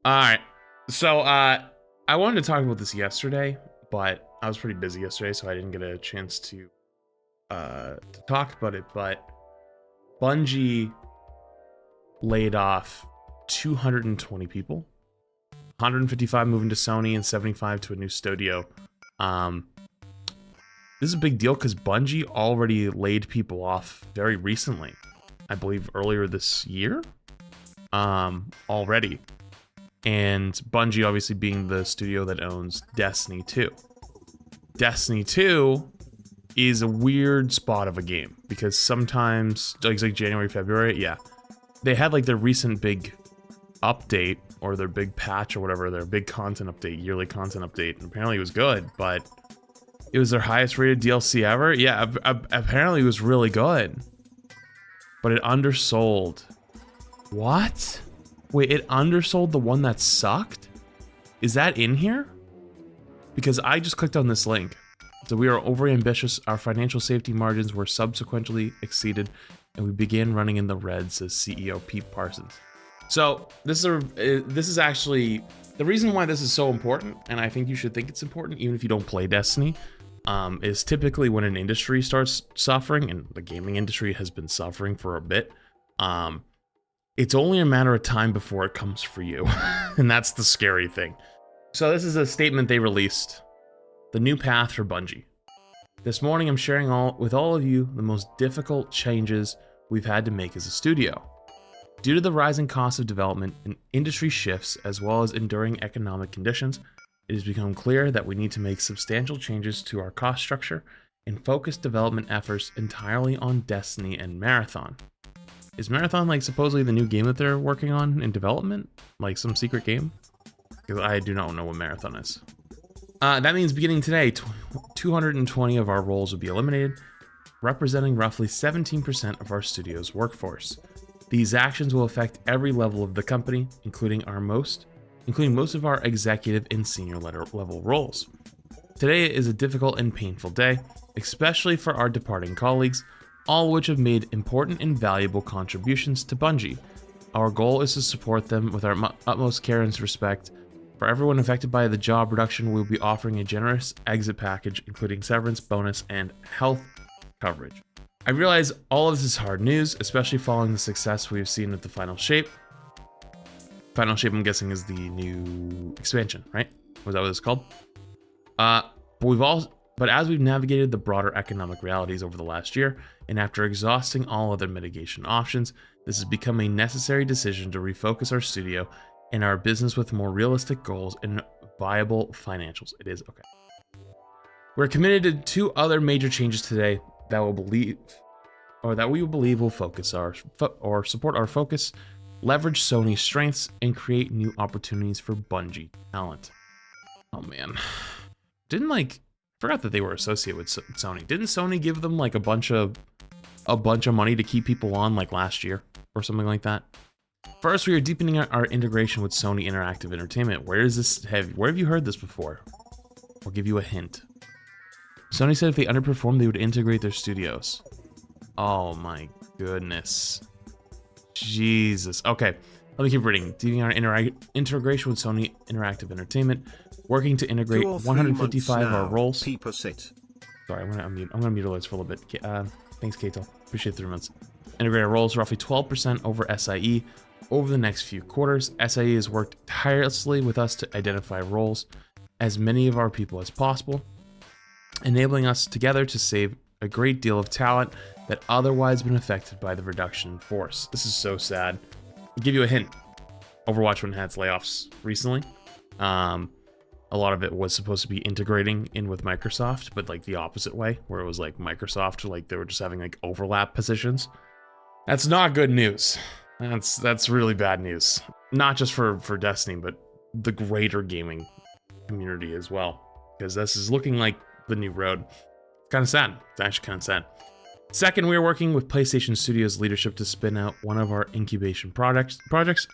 All right. So I wanted to talk about this yesterday, but I was pretty busy yesterday, so I didn't get a chance to talk about it. But Bungie laid off 220 people, 155 moving to Sony, and 75 to a new studio. Um, this is a big deal because Bungie already laid people off very recently. I believe earlier this year. Already. And Bungie obviously being the studio that owns Destiny 2. Destiny 2 is a weird spot of a game because sometimes, like January, February, yeah, they had like their recent big update or their big patch or whatever, their big content update, yearly content update, and apparently it was good, but it was their highest rated DLC ever. Yeah, apparently it was really good, but it undersold. What? Wait, it undersold the one that sucked? Is that in here? Because I just clicked on this link. So we are overambitious, our financial safety margins were subsequently exceeded, and we began running in the red, says CEO Pete Parsons. So this is actually, the reason why this is so important, and I think you should think it's important even if you don't play Destiny, is typically when an industry starts suffering, and the gaming industry has been suffering for a bit, it's only a matter of time before it comes for you. And that's the scary thing. So this is a statement they released. The new path for Bungie. This morning I'm sharing with all of you the most difficult changes we've had to make as a studio. Due to the rising cost of development and industry shifts as well as enduring economic conditions, it has become clear that we need to make substantial changes to our cost structure and focus development efforts entirely on Destiny and Marathon. Is Marathon like supposedly the new game that they're working on in development? Like some secret game? Because I do not know what Marathon is. That means beginning today, 220 of our roles will be eliminated, representing roughly 17% of our studio's workforce. These actions will affect every level of the company, including most of our executive and senior level roles. Today is a difficult and painful day, especially for our departing colleagues, all of which have made important and valuable contributions to Bungie. Our goal is to support them with our utmost care and respect. For everyone affected by the job reduction, we'll be offering a generous exit package, including severance, bonus, and health coverage. I realize all of this is hard news, especially following the success we've seen with the Final Shape. Final Shape, I'm guessing, is the new expansion, right? Was that what it's called? But as we've navigated the broader economic realities over the last year, and after exhausting all other mitigation options, this has become a necessary decision to refocus our studio and our business with more realistic goals and viable financials. It is okay. We're committed to two other major changes today that we believe will focus or support our focus, leverage Sony's strengths, and create new opportunities for Bungie talent. Oh man, forgot that they were associated with Sony. Didn't Sony give them like a bunch of money to keep people on like last year or something like that? First, we are deepening our integration with Sony Interactive Entertainment. Where have you heard this before? I'll give you a hint. Sony said if they underperformed, they would integrate their studios. Oh my goodness. Jesus. Okay, let me keep reading. Deepening our integration with Sony Interactive Entertainment. Working to integrate 155 of our roles. Sorry, I'm gonna mute all this for a little bit. Thanks, Kato. Appreciate 3 months. Integrate our roles roughly 12% over SIE over the next few quarters. SIE has worked tirelessly with us to identify roles as many of our people as possible, enabling us together to save a great deal of talent that otherwise been affected by the reduction in force. This is so sad. I'll give you a hint. Overwatch 1 had its layoffs recently. A lot of it was supposed to be integrating in with Microsoft, but like the opposite way, where it was like Microsoft, like they were just having like overlap positions. That's not good news. That's really bad news. Not just for Destiny, but the greater gaming community as well, because this is looking like the new road. Kind of sad. It's actually kind of sad. Second, we are working with PlayStation Studios leadership to spin out one of our incubation projects,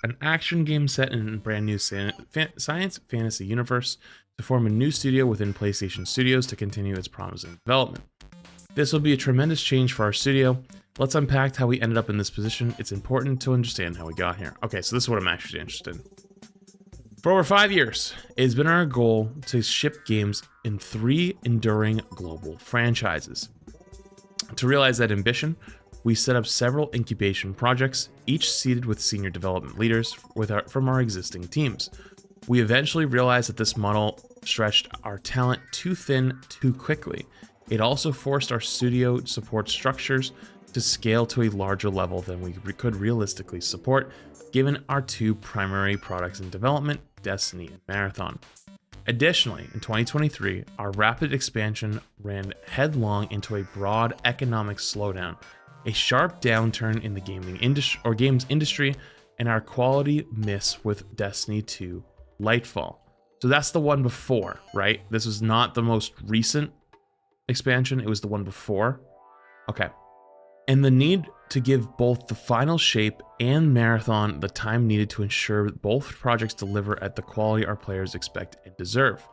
an action game set in a brand new science fantasy universe, to form a new studio within PlayStation Studios to continue its promising development. This will be a tremendous change for our studio. Let's unpack how we ended up in this position. It's important to understand how we got here. Okay, so this is what I'm actually interested in. For over 5 years, it has been our goal to ship games in 3 enduring global franchises. To realize that ambition, we set up several incubation projects, each seeded with senior development leaders from our existing teams. We eventually realized that this model stretched our talent too thin too quickly. It also forced our studio support structures to scale to a larger level than we could realistically support, given our 2 primary products in development, Destiny and Marathon. Additionally, in 2023, our rapid expansion ran headlong into a broad economic slowdown, a sharp downturn in the games industry, and our quality miss with Destiny 2 Lightfall. So that's the one before, right? This was not the most recent expansion, it was the one before. Okay. And the need to give both the final shape and Marathon the time needed to ensure both projects deliver at the quality our players expect and deserve.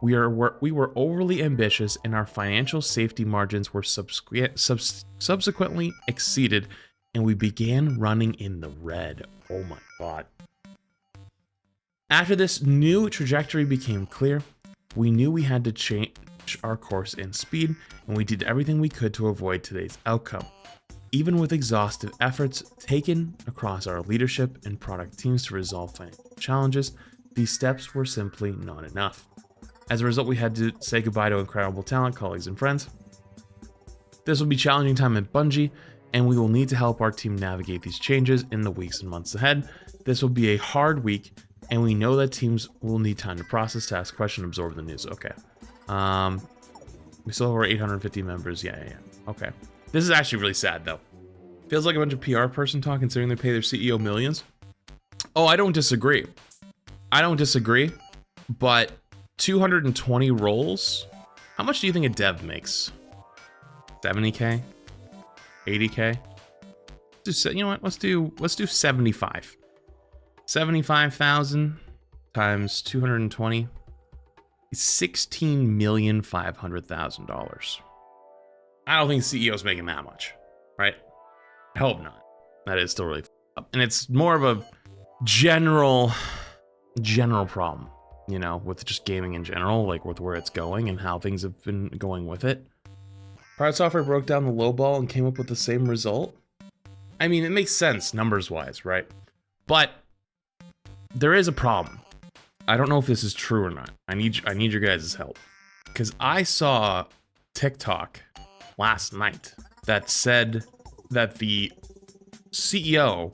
We were overly ambitious, and our financial safety margins were subsequently exceeded, and we began running in the red. Oh my god. After this new trajectory became clear, we knew we had to change our course and speed, and we did everything we could to avoid today's outcome. Even with exhaustive efforts taken across our leadership and product teams to resolve financial challenges, these steps were simply not enough. As a result, we had to say goodbye to incredible talent, colleagues, and friends. This will be a challenging time at Bungie, and we will need to help our team navigate these changes in the weeks and months ahead. This will be a hard week, and we know that teams will need time to process, to ask questions, and absorb the news. Okay. We still have over 850 members. Yeah. Okay. This is actually really sad, though. Feels like a bunch of PR person talk, considering they pay their CEO millions. Oh, I don't disagree. But 220 roles? How much do you think a dev makes? 70K? 80K? You know what? Let's do 75. 75,000 times 220 is $16,500,000. I don't think CEO's making that much, right? I hope not. That is still really up. And it's more of a general problem, you know, with just gaming in general, like with where it's going and how things have been going with it. Private Software broke down the lowball and came up with the same result. I mean, it makes sense numbers wise, right? But there is a problem. I don't know if this is true or not. I need your guys' help, because I saw TikTok last night that said that the CEO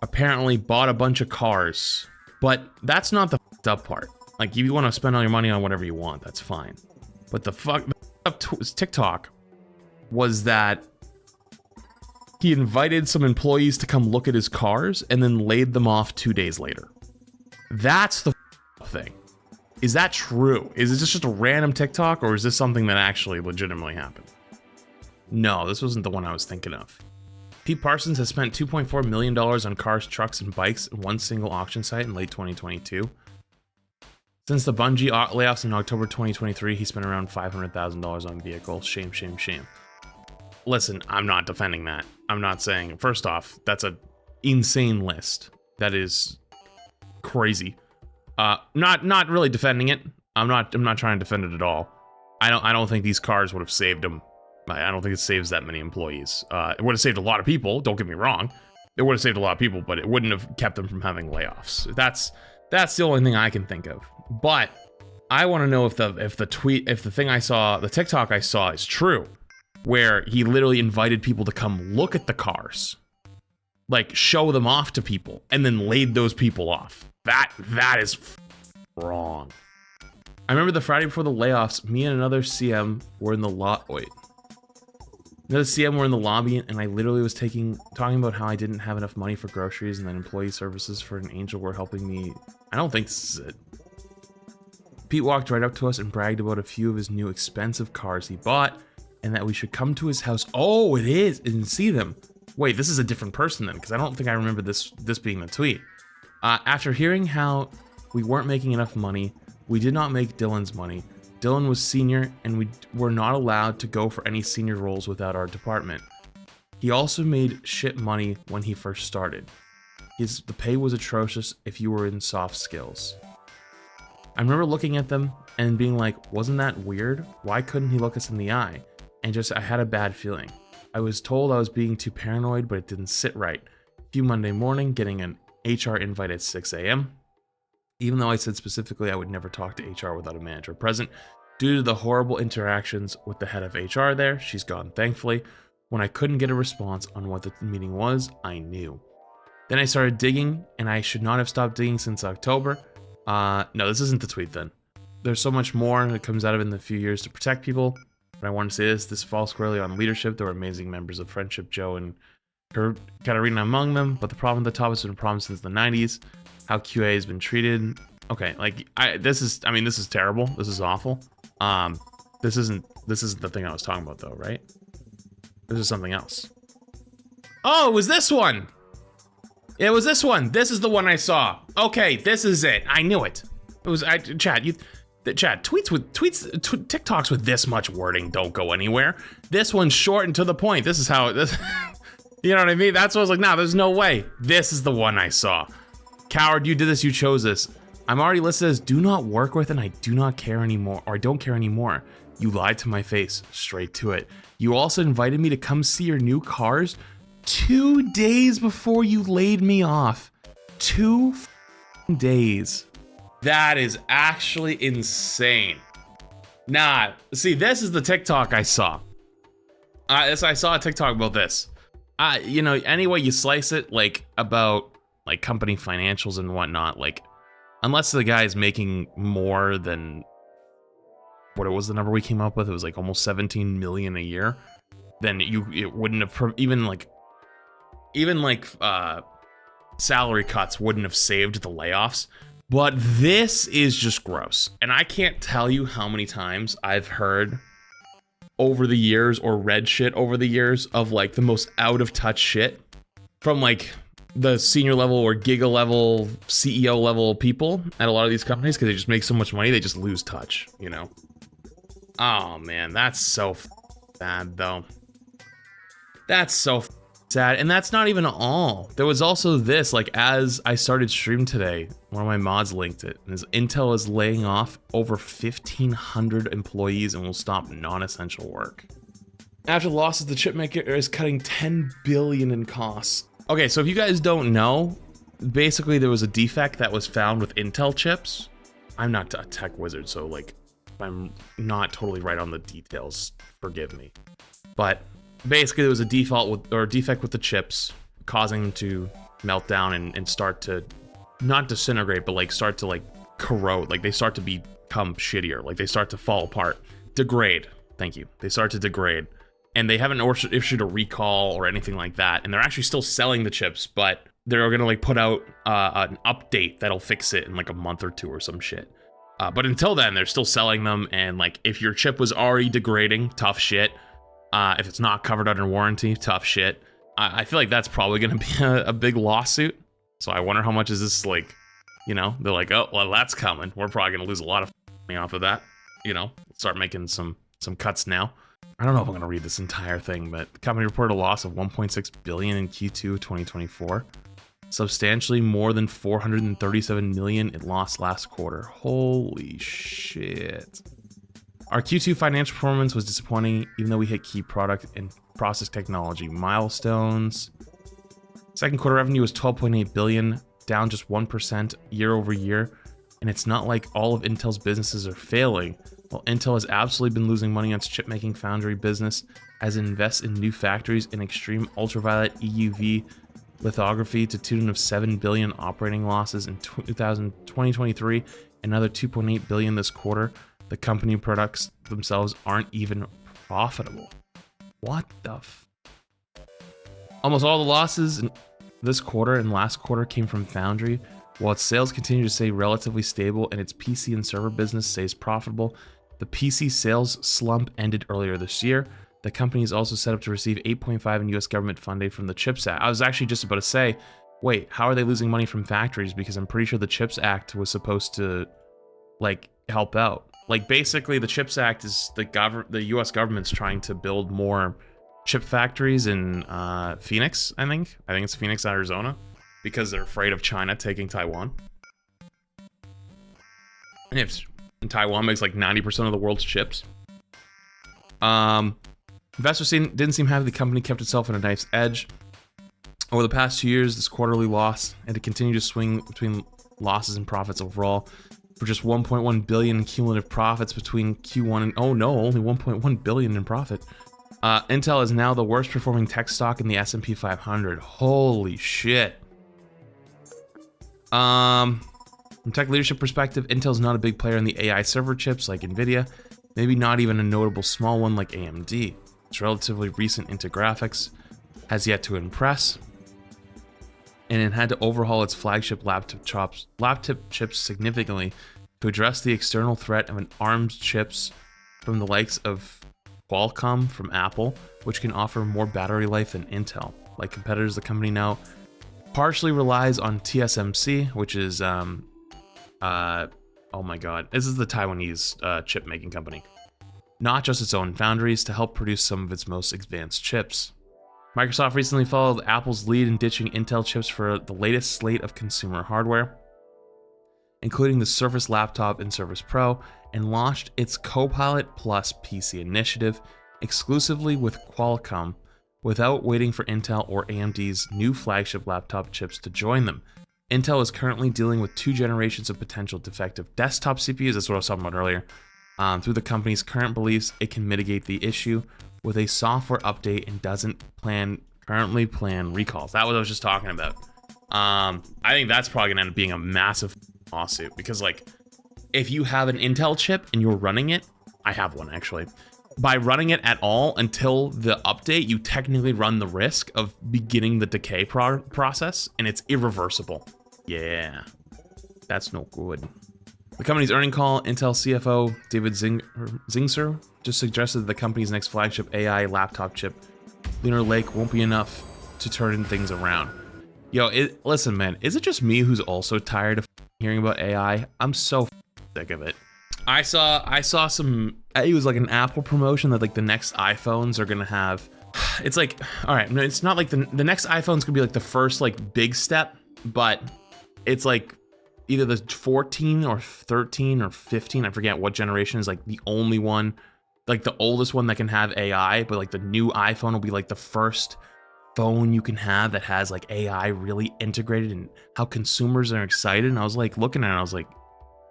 apparently bought a bunch of cars, but that's not the fucked up part. Like, if you want to spend all your money on whatever you want, that's fine. But the fucked up TikTok was that he invited some employees to come look at his cars and then laid them off 2 days later. That's the thing. Is that true? Is it just a random TikTok, or is this something that actually legitimately happened? No, this wasn't the one I was thinking of. Pete Parsons has spent $2.4 million on cars, trucks, and bikes in one single auction site in late 2022. Since the Bungie layoffs in October 2023, he spent around $500,000 on vehicles. Shame, shame, shame. Listen, I'm not defending that. I'm not saying, first off, that's an insane list. That is crazy. Not really defending it. I'm not trying to defend it at all. I don't think these cars would have saved him. I don't think it saves that many employees. It would have saved a lot of people. Don't get me wrong. It would have saved a lot of people, but it wouldn't have kept them from having layoffs. That's the only thing I can think of. But I want to know if the thing I saw, the TikTok I saw, is true, where he literally invited people to come look at the cars, like show them off to people, and then laid those people off. That is wrong. I remember the Friday before the layoffs, me and another CM were in the Another CM were in the lobby, and I literally was talking about how I didn't have enough money for groceries, and then employee services for an angel were helping me. I don't think this is it. Pete walked right up to us and bragged about a few of his new expensive cars he bought, and that we should come to his house. Oh, it is, and see them. Wait, this is a different person then, because I don't think I remember this being the tweet. After hearing how we weren't making enough money, we did not make Dylan's money. Dylan was senior, and we were not allowed to go for any senior roles without our department. He also made shit money when he first started. The pay was atrocious if you were in soft skills. I remember looking at them and being like, wasn't that weird? Why couldn't he look us in the eye? And I had a bad feeling. I was told I was being too paranoid, but it didn't sit right. A few Monday morning, getting an HR invite at 6 a.m. Even though I said specifically I would never talk to HR without a manager present, due to the horrible interactions with the head of HR there, she's gone thankfully. When I couldn't get a response on what the meeting was, I knew. Then I started digging, and I should not have stopped digging since October. No, this isn't the tweet then. There's so much more that comes out of it in the few years to protect people. But I want to say this falls squarely on leadership. There were amazing members of Friendship Joe and Katarina among them, but the problem at the top has been a problem since the 90s. How QA has been treated. Okay, like this is terrible. This is awful. This isn't the thing I was talking about though, right? This is something else. Oh, it was this one. It was this one. This is the one I saw. Okay, this is it. I knew it. It was TikToks with this much wording don't go anywhere. This one's short and to the point. This is how this. You know what I mean? That's what I was like. Nah, there's no way. This is the one I saw. Coward, you did this. You chose this. I'm already listed as do not work with, and I do not care anymore, or I don't care anymore. You lied to my face. Straight to it. You also invited me to come see your new cars 2 days before you laid me off. 2 days. That is actually insane. Nah, see, this is the TikTok I saw. I saw a TikTok about this. You know, any way you slice it, like about like company financials and whatnot, like unless the guy is making more than what it was the number we came up with, it was like almost 17 million a year, then it wouldn't have even like salary cuts wouldn't have saved the layoffs. But this is just gross. And I can't tell you how many times I've heard over the years or read shit over the years of like the most out of touch shit from like the senior level or giga level, CEO level people at a lot of these companies because they just make so much money, they just lose touch, you know? Oh man, that's so bad though. That's so sad. And that's not even all. There was also this, like as I started stream today, one of my mods linked it, and Intel is laying off over 1,500 employees and will stop non-essential work. After the losses, the chipmaker is cutting 10 billion in costs. Okay, so if you guys don't know, basically there was a defect that was found with Intel chips. I'm not a tech wizard, so like if I'm not totally right on the details, forgive me. But basically there was a defect with the chips, causing them to melt down and start to not disintegrate, but like start to like corrode. Like they start to become shittier. Like they start to fall apart, degrade. Thank you. They start to degrade, and they haven't issued a recall or anything like that. And they're actually still selling the chips, but they're gonna like put out an update that'll fix it in like a month or two or some shit. But until then, they're still selling them. And like if your chip was already degrading, tough shit. If it's not covered under warranty, tough shit. I feel like that's probably going to be a big lawsuit. So I wonder how much is this like, you know, they're like, oh, well, that's coming. We're probably going to lose a lot of money off of that. You know, start making some cuts now. I don't know if I'm going to read this entire thing, but the company reported a loss of 1.6 billion in Q2 2024. Substantially more than 437 million it lost last quarter. Holy shit. Our Q2 financial performance was disappointing, even though we hit key product and process technology milestones. Second quarter revenue was 12.8 billion, down just 1% year over year. And it's not like all of Intel's businesses are failing. While Intel has absolutely been losing money on its chip-making foundry business as it invests in new factories in extreme ultraviolet EUV lithography to the tune of 7 billion operating losses in 2023, another 2.8 billion this quarter. The company products themselves aren't even profitable. What the Almost all the losses in this quarter and last quarter came from Foundry, while its sales continue to stay relatively stable and its PC and server business stays profitable. The PC sales slump ended earlier this year. The company is also set up to receive 8.5 in US government funding from the CHIPS Act. I was actually just about to say, wait, how are they losing money from factories? Because I'm pretty sure the CHIPS Act was supposed to like help out. Like basically the CHIPS Act is the US government's trying to build more chip factories in Phoenix, I think it's Phoenix, Arizona. because they're afraid of China taking Taiwan. And Taiwan makes like 90% of the world's chips. Investors didn't seem happy the company kept itself on a nice edge. Over the past 2 years, this quarterly loss had to continue to swing between losses and profits overall. For just 1.1 billion in cumulative profits between Q1 and only 1.1 billion in profit. Intel is now the worst performing tech stock in the S&P 500. Holy shit. From tech leadership perspective, Intel's not a big player in the AI server chips like Nvidia, maybe not even a notable small one like AMD. Its relatively recent into graphics has yet to impress, and it had to overhaul its flagship laptop chips significantly to address the external threat of an ARM's chips from the likes of Qualcomm from Apple, which can offer more battery life than Intel. Like competitors, the company now partially relies on TSMC, which is oh my god, this is the Taiwanese chip making company, not just its own foundries, to help produce some of its most advanced chips. Microsoft recently followed Apple's lead in ditching Intel chips for the latest slate of consumer hardware, including the Surface Laptop and Surface Pro, and launched its Copilot Plus PC initiative exclusively with Qualcomm without waiting for Intel or AMD's new flagship laptop chips to join them. Intel is currently dealing with 2 generations of potential defective desktop CPUs, that's what I was talking about earlier. Through the company's current beliefs, it can mitigate the issue with a software update and doesn't currently plan recalls. That was what I was just talking about. I think that's probably gonna end up being a massive lawsuit, because like, if you have an Intel chip and you're running it, I have one actually, by running it at all until the update, you technically run the risk of beginning the decay process, and it's irreversible. Yeah, that's no good. The company's earnings call, Intel CFO David Zinsser just suggested that the company's next flagship AI laptop chip, Lunar Lake, won't be enough to turn things around. Yo, listen, man, is it just me who's also tired of hearing about AI? I'm so sick of it. I saw some, it was like an Apple promotion that like the next iPhones are gonna have. It's like, all right, no, it's not like the next iPhone's gonna be like the first like big step, but it's like either the 14 or 13 or 15, I forget what generation is like the only one, like the oldest one that can have AI, but like the new iPhone will be like the first phone you can have that has like AI really integrated, and how consumers are excited. And I was like looking at it, I was like,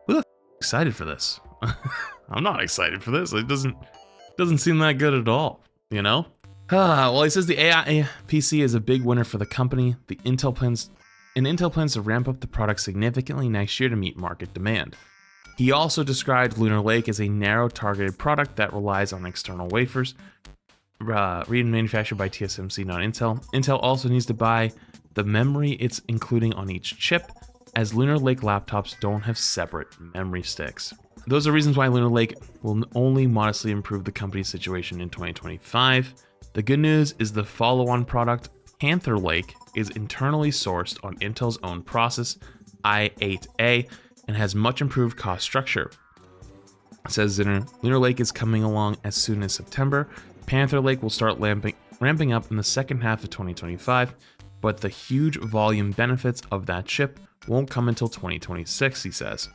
who the f is excited for this? I'm not excited for this. It doesn't seem that good at all, you know? Well, he says the AI PC is a big winner for the company. Intel plans to ramp up the product significantly next year to meet market demand. He also described Lunar Lake as a narrow targeted product that relies on external wafers, manufactured by TSMC, not Intel. Intel also needs to buy the memory it's including on each chip, as Lunar Lake laptops don't have separate memory sticks. Those are reasons why Lunar Lake will only modestly improve the company's situation in 2025. The good news is the follow-on product, Panther Lake, is internally sourced on Intel's own process, i8A, and has much improved cost structure. Says Zinner, Lunar Lake is coming along as soon as September. Panther Lake will start ramping up in the second half of 2025, but the huge volume benefits of that chip won't come until 2026, he says.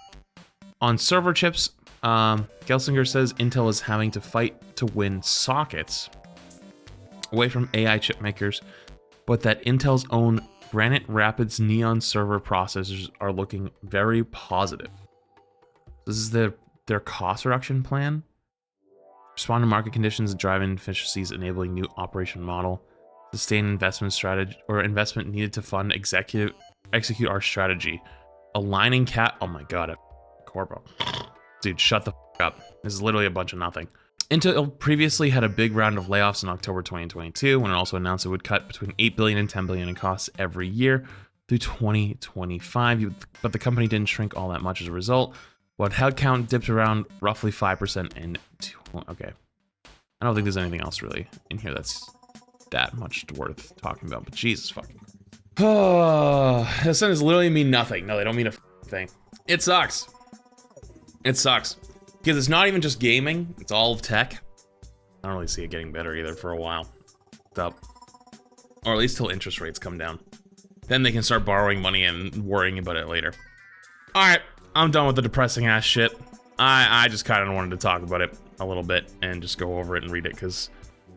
On server chips, Gelsinger says Intel is having to fight to win sockets away from AI chip makers, but that Intel's own Granite Rapids Neon server processors are looking very positive. This is their cost reduction plan. Respond to market conditions and drive efficiencies, enabling new operation model. Sustain investment strategy or investment needed to fund execute our strategy. Aligning oh my god, Corpo. Dude, shut the up. This is literally a bunch of nothing. Intel previously had a big round of layoffs in October 2022, when it also announced it would cut between $8 billion and $10 billion in costs every year through 2025. But the company didn't shrink all that much as a result. While headcount dipped around roughly 5% in okay. I don't think there's anything else really in here that's that much worth talking about, but Jesus fucking. Oh, this sentence literally mean nothing. No, they don't mean a thing. It sucks. It sucks. Because it's not even just gaming, it's all of tech. I don't really see it getting better either for a while. Or at least till interest rates come down. Then they can start borrowing money and worrying about it later. Alright, I'm done with the depressing ass shit. I just kind of wanted to talk about it a little bit and just go over it and read it, because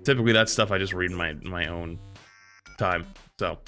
typically that's stuff I just read in my own time. So,